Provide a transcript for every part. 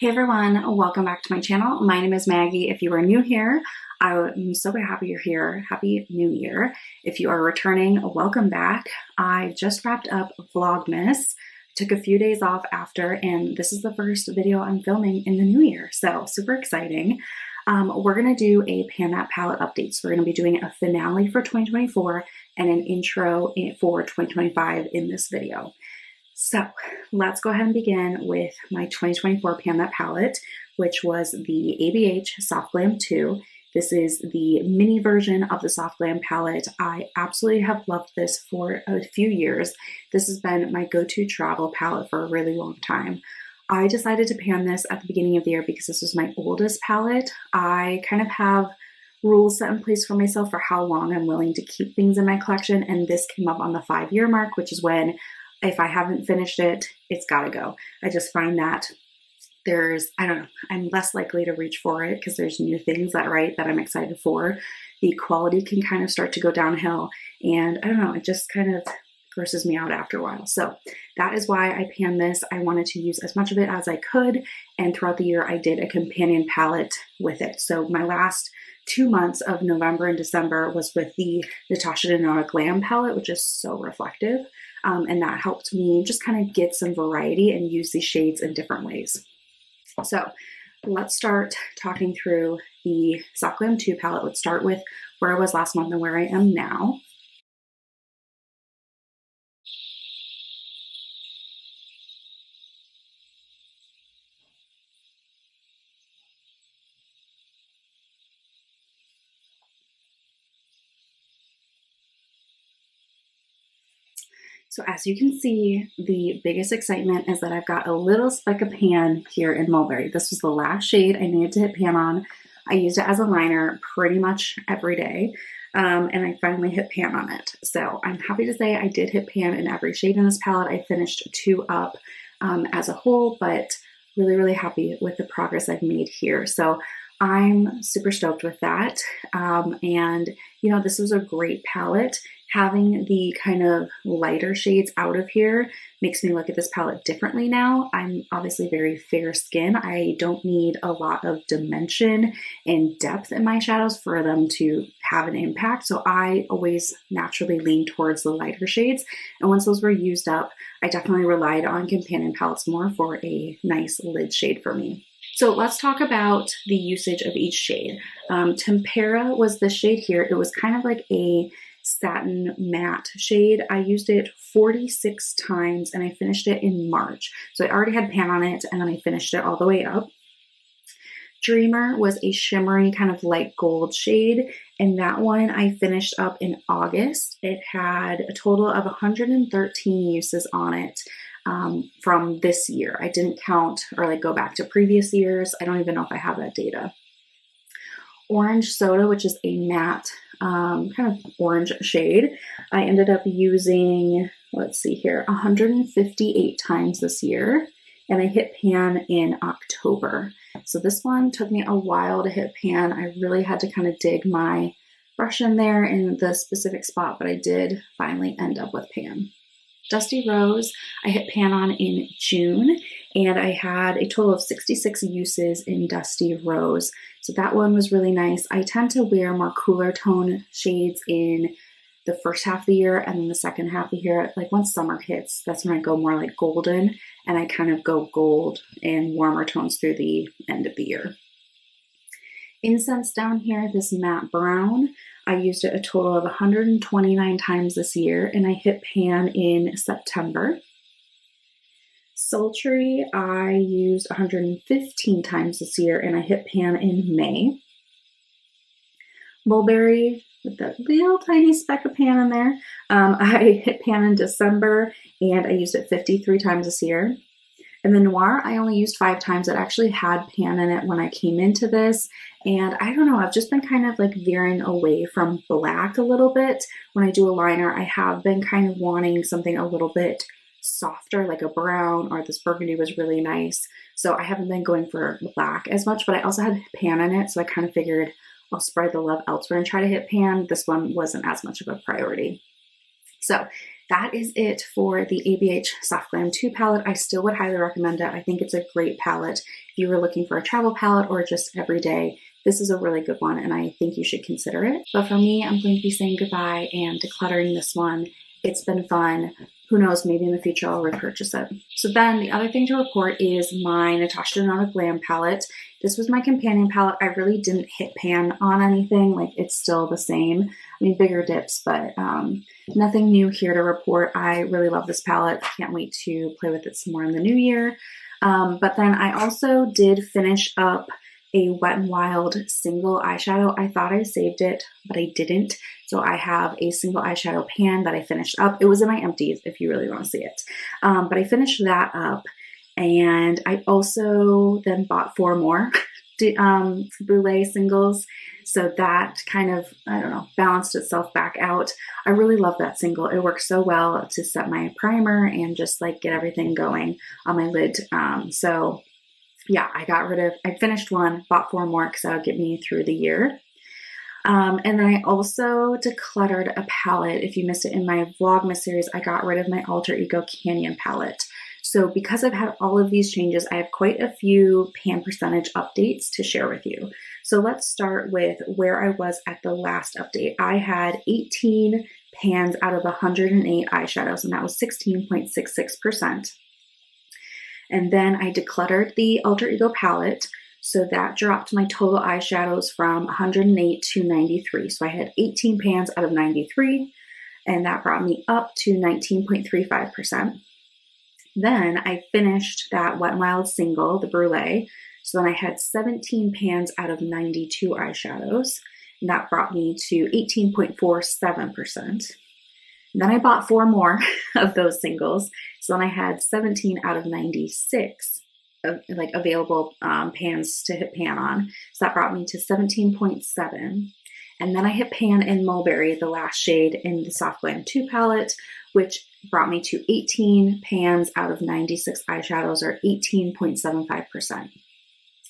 Hey everyone, welcome back to my channel. My name is Maggie. If you are new here, I'm so happy you're here. Happy New Year. If you are returning, welcome back. I just wrapped up Vlogmas, took a few days off after, and this is the first video I'm filming in the new year, so super exciting. We're going to do a Pan That Palette update. So we're going to be doing a finale for 2024 and an intro for 2025 in this video. So let's go ahead and begin with my 2024 Pan That Palette, which was the ABH Soft Glam 2. This is the mini version of the Soft Glam palette. I absolutely have loved this for a few years. This has been my go-to travel palette for a really long time. I decided to pan this at the beginning of the year because this was my oldest palette. I kind of have rules set in place for myself for how long I'm willing to keep things in my collection, and this came up on the 5-year mark, which is when if I haven't finished it, it's gotta go. I just find that I'm less likely to reach for it because there's new things that I'm excited for. The quality can kind of start to go downhill, and I don't know, it just kind of grosses me out after a while. So that is why I panned this. I wanted to use as much of it as I could, and throughout the year I did a companion palette with it. So my last 2 months of November and December was with the Natasha Denona Glam palette, which is so reflective. And that helped me just kind of get some variety and use these shades in different ways. So let's start talking through the Soft Glam 2 palette. Let's start with where I was last month and where I am now. So as you can see, the biggest excitement is that I've got a little speck of pan here in Mulberry. This was the last shade I needed to hit pan on. I used it as a liner pretty much every day, and I finally hit pan on it. So I'm happy to say I did hit pan in every shade in this palette. I finished 2 up as a whole, but really happy with the progress I've made here. So I'm super stoked with that. And you know, this was a great palette. Having the kind of lighter shades out of here makes me look at this palette differently now. I'm obviously very fair skin. I don't need a lot of dimension and depth in my shadows for them to have an impact. So I always naturally lean towards the lighter shades. And once those were used up, I definitely relied on companion palettes more for a nice lid shade for me. So let's talk about the usage of each shade. Tempera was the shade here. It was kind of like a satin matte shade. I used it 46 times and I finished it in March. So I already had pan on it and then I finished it all the way up. Dreamer was a shimmery kind of light gold shade, and that one I finished up in August. It had a total of 113 uses on it from this year. I didn't count or go back to previous years. I don't even know if I have that data. Orange Soda, which is a matte kind of orange shade, I ended up using, let's see here, 158 times this year, and I hit pan in October. So this one took me a while to hit pan. I really had to kind of dig my brush in there in the specific spot, but I did finally end up with pan. Dusty Rose, I hit pan on in June, and I had a total of 66 uses in Dusty Rose. So that one was really nice. I tend to wear more cooler tone shades in the first half of the year, and then the second half of the year, like once summer hits, that's when I go more like golden, and I kind of go gold and warmer tones through the end of the year. Incense down here, this matte brown, I used it a total of 129 times this year, and I hit pan in September. Sultry, I used 115 times this year, and I hit pan in May. Mulberry, with that little tiny speck of pan in there, I hit pan in December, and I used it 53 times this year. And the Noir, I only used 5 times. It actually had pan in it when I came into this. And I don't know, I've just been kind of veering away from black a little bit. When I do a liner, I have been kind of wanting something a little bit softer, like a brown, or this burgundy was really nice. So I haven't been going for black as much, but I also had pan in it. So I kind of figured I'll spread the love elsewhere and try to hit pan. This one wasn't as much of a priority. So that is it for the ABH Soft Glam 2 palette. I still would highly recommend it. I think it's a great palette. If you were looking for a travel palette or just everyday, this is a really good one, and I think you should consider it. But for me, I'm going to be saying goodbye and decluttering this one. It's been fun. Who knows, maybe in the future I'll repurchase it. So then the other thing to report is my Natasha Denona Glam palette. This was my companion palette. I really didn't hit pan on anything. Like, it's still the same. I mean, bigger dips, but nothing new here to report. I really love this palette. Can't wait to play with it some more in the new year. But then I also did finish up a Wet n Wild single eyeshadow. I thought I saved it, but I didn't. So I have a single eyeshadow pan that I finished up. It was in my empties if you really want to see it. But I finished that up, and I also then bought 4 more Brulee singles. So that kind of, I don't know, balanced itself back out. I really love that single. It works so well to set my primer and just like get everything going on my lid. So yeah, I finished one, bought 4 more because that would get me through the year. And then I also decluttered a palette. If you missed it in my Vlogmas series, I got rid of my Alter Ego Canyon palette. So because I've had all of these changes, I have quite a few pan percentage updates to share with you. So let's start with where I was at the last update. I had 18 pans out of 108 eyeshadows, and that was 16.66%. And then I decluttered the Alter Ego palette. So that dropped my total eyeshadows from 108 to 93. So I had 18 pans out of 93, and that brought me up to 19.35%. Then I finished that Wet n Wild single, the Brulee. So then I had 17 pans out of 92 eyeshadows, and that brought me to 18.47%. Then I bought 4 more of those singles. So then I had 17 out of 96 available pans to hit pan on. So that brought me to 17.7. And then I hit pan in Mulberry, the last shade in the Soft Glam 2 palette, which brought me to 18 pans out of 96 eyeshadows, or 18.75%.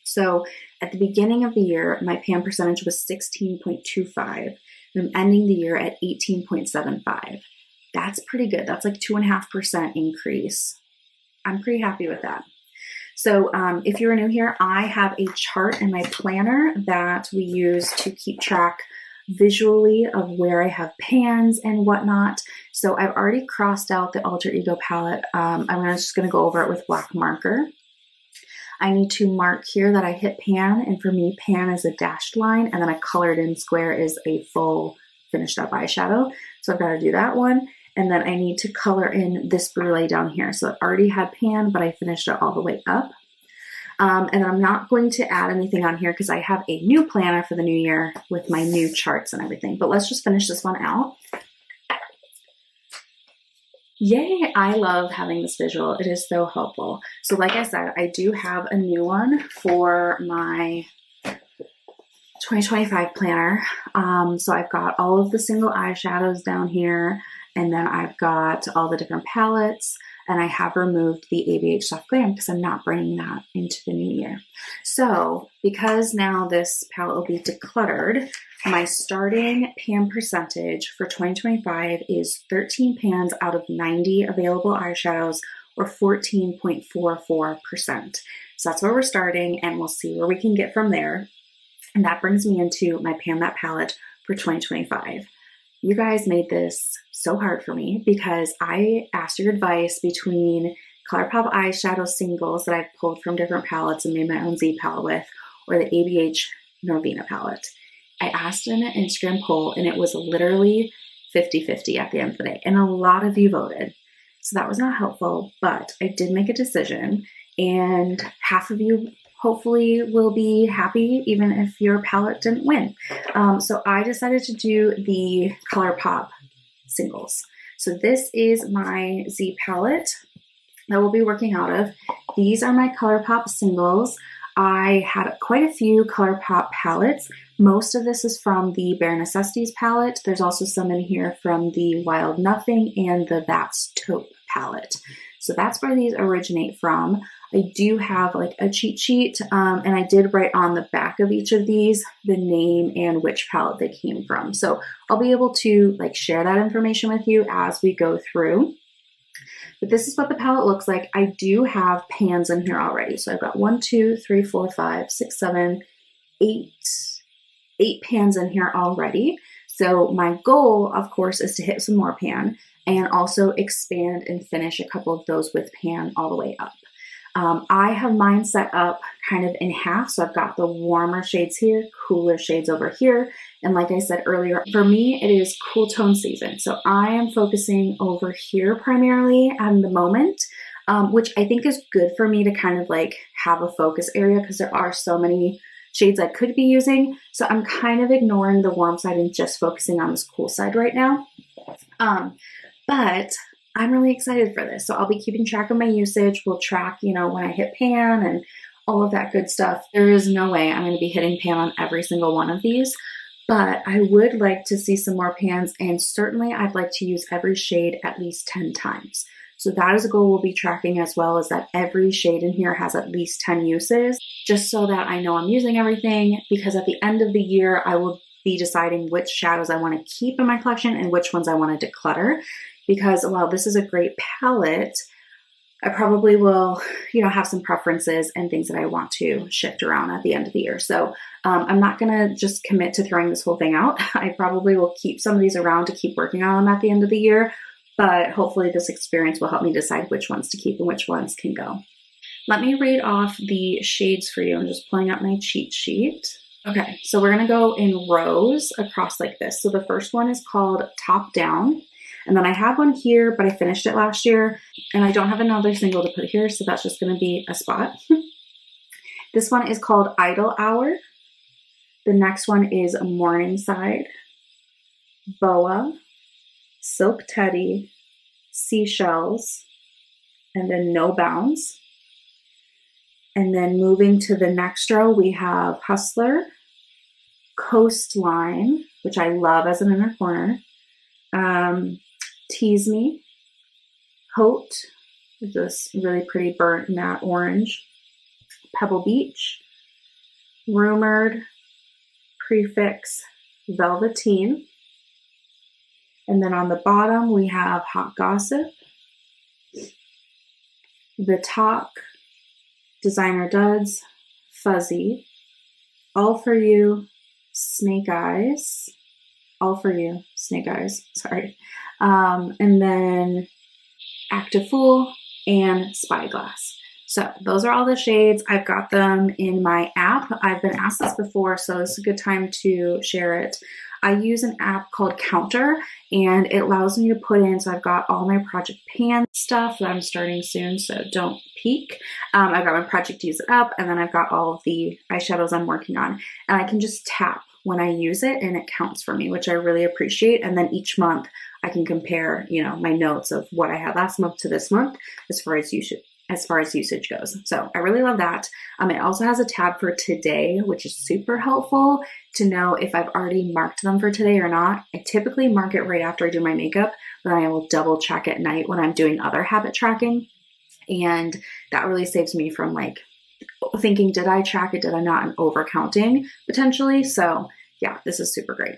So at the beginning of the year, my pan percentage was 16.25. And I'm ending the year at 18.75. That's pretty good. That's like 2.5% increase. I'm pretty happy with that. So if you're new here, I have a chart in my planner that we use to keep track visually of where I have pans and whatnot. So I've already crossed out the Alter Ego palette. I'm just going to go over it with black marker. I need to mark here that I hit pan, and for me, pan is a dashed line, and then a colored in square is a full finished up eyeshadow. So I've got to do that one. And then I need to color in this Brulee down here. So it already had pan, but I finished it all the way up. And then I'm not going to add anything on here because I have a new planner for the new year with my new charts and everything. But let's just finish this one out. Yay, I love having this visual. It is so helpful. So like I said, I do have a new one for my 2025 planner. So I've got all of the single eyeshadows down here, and then I've got all the different palettes, and I have removed the ABH Soft Glam because I'm not bringing that into the new year. So because now this palette will be decluttered, my starting pan percentage for 2025 is 13 pans out of 90 available eyeshadows, or 14.44%. So that's where we're starting, and we'll see where we can get from there. And that brings me into my Pan That palette for 2025. You guys made this so hard for me because I asked your advice between Colourpop eyeshadow singles that I've pulled from different palettes and made my own Z palette with, or the ABH Norvina palette. I asked in an Instagram poll, and it was literally 50-50 at the end of the day. And a lot of you voted. So that was not helpful, but I did make a decision, and half of you hopefully will be happy even if your palette didn't win. So I decided to do the Colourpop singles. So this is my Z palette that we'll be working out of. These are my Colourpop singles. I had quite a few Colourpop palettes. Most of this is from the Bare Necessities palette. There's also some in here from the Wild Nothing and the That's Taupe palette. So that's where these originate from. I do have like a cheat sheet, and I did write on the back of each of these the name and which palette they came from. So I'll be able to like share that information with you as we go through. But this is what the palette looks like. I do have pans in here already. So I've got 1, 2, 3, 4, 5, 6, 7, 8 pans in here already. So my goal, of course, is to hit some more pan and also expand and finish a couple of those with pan all the way up. I have mine set up kind of in half. So I've got the warmer shades here, cooler shades over here. And like I said earlier, for me, it is cool tone season. So I am focusing over here primarily at the moment, which I think is good for me to kind of like have a focus area because there are so many shades I could be using. So I'm kind of ignoring the warm side and just focusing on this cool side right now. But I'm really excited for this. So I'll be keeping track of my usage. We'll track, when I hit pan and all of that good stuff. There is no way I'm going to be hitting pan on every single one of these, but I would like to see some more pans, and certainly I'd like to use every shade at least 10 times. So that is a goal we'll be tracking, as well as that every shade in here has at least 10 uses, just so that I know I'm using everything, because at the end of the year, I will be deciding which shadows I want to keep in my collection and which ones I want to declutter. Because while this is a great palette, I probably will, have some preferences and things that I want to shift around at the end of the year. So I'm not going to just commit to throwing this whole thing out. I probably will keep some of these around to keep working on them at the end of the year, but hopefully this experience will help me decide which ones to keep and which ones can go. Let me read off the shades for you. I'm just pulling up my cheat sheet. Okay, so we're going to go in rows across like this. So the first one is called Top Down. And then I have one here, but I finished it last year, and I don't have another single to put here, so that's just going to be a spot. This one is called Idle Hour. The next one is Morningside, Boa, Silk Teddy, Seashells, and then No Bounds. And then moving to the next row, we have Hustler, Coastline, which I love as an inner corner, Tease Me, Hote, this really pretty burnt matte orange, Pebble Beach, Rumored, Prefix, Velveteen, and then on the bottom we have Hot Gossip, The Talk, Designer Duds, Fuzzy, All For You, Snake Eyes, All For You, Snake Eyes, sorry. And then Active Fool and Spyglass. So those are all the shades. I've got them in my app. I've been asked this before, so it's a good time to share it. I use an app called Counter, and it allows me to put in, so I've got all my Project Pan stuff that I'm starting soon, so don't peek. I've got my Project Use It Up, and then I've got all of the eyeshadows I'm working on, and I can just tap when I use it, and it counts for me, which I really appreciate. And then each month I can compare, my notes of what I had last month to this month as far as usage goes. So I really love that. It also has a tab for today, which is super helpful to know if I've already marked them for today or not. I typically mark it right after I do my makeup, but I will double check at night when I'm doing other habit tracking. And that really saves me from thinking, did I track it, did I not, and over counting potentially. So yeah, this is super great.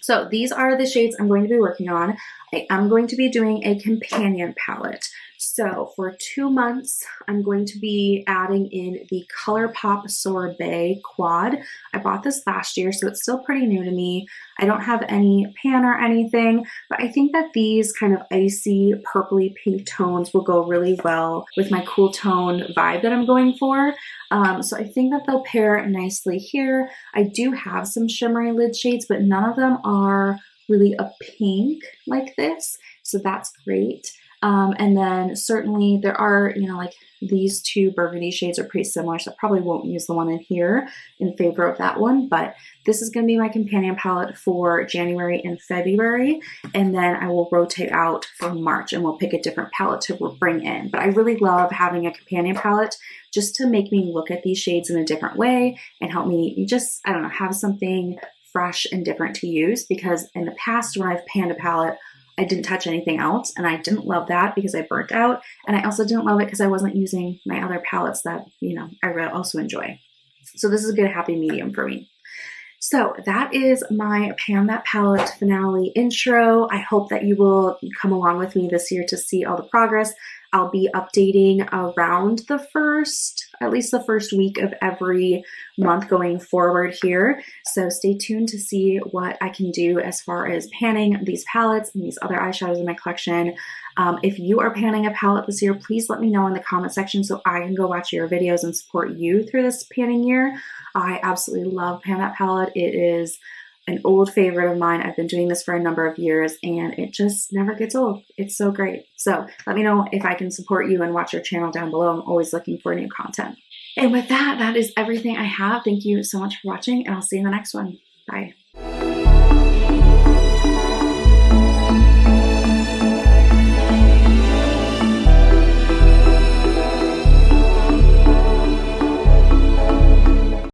So these are the shades I'm going to be working on. I am going to be doing a companion palette. So for 2 months, I'm going to be adding in the Colourpop Sorbet Quad. I bought this last year, so it's still pretty new to me. I don't have any pan or anything, but I think that these kind of icy purpley pink tones will go really well with my cool tone vibe that I'm going for. So I think that they'll pair nicely here. I do have some shimmery lid shades, but none of them are really a pink like this, so that's great. And then certainly there are, these two burgundy shades are pretty similar, so I probably won't use the one in here in favor of that one, but this is going to be my companion palette for January and February, and then I will rotate out for March and we'll pick a different palette to bring in. But I really love having a companion palette just to make me look at these shades in a different way and help me just, have something fresh and different to use, because in the past when I've panned a palette, I didn't touch anything else, and I didn't love that because I burnt out, and I also didn't love it because I wasn't using my other palettes that, you know, I really also enjoy. So this is a good happy medium for me. So that is my Pan That Palette finale intro. I hope that you will come along with me this year to see all the progress. I'll be updating around at least the first week of every month going forward here. So stay tuned to see what I can do as far as panning these palettes and these other eyeshadows in my collection. If you are panning a palette this year, please let me know in the comment section so I can go watch your videos and support you through this panning year. I absolutely love Pan That Palette. It is an old favorite of mine. I've been doing this for a number of years and it just never gets old. It's so great. So let me know if I can support you and watch your channel down below. I'm always looking for new content. And with that, that is everything I have. Thank you so much for watching, and I'll see you in the next one. Bye.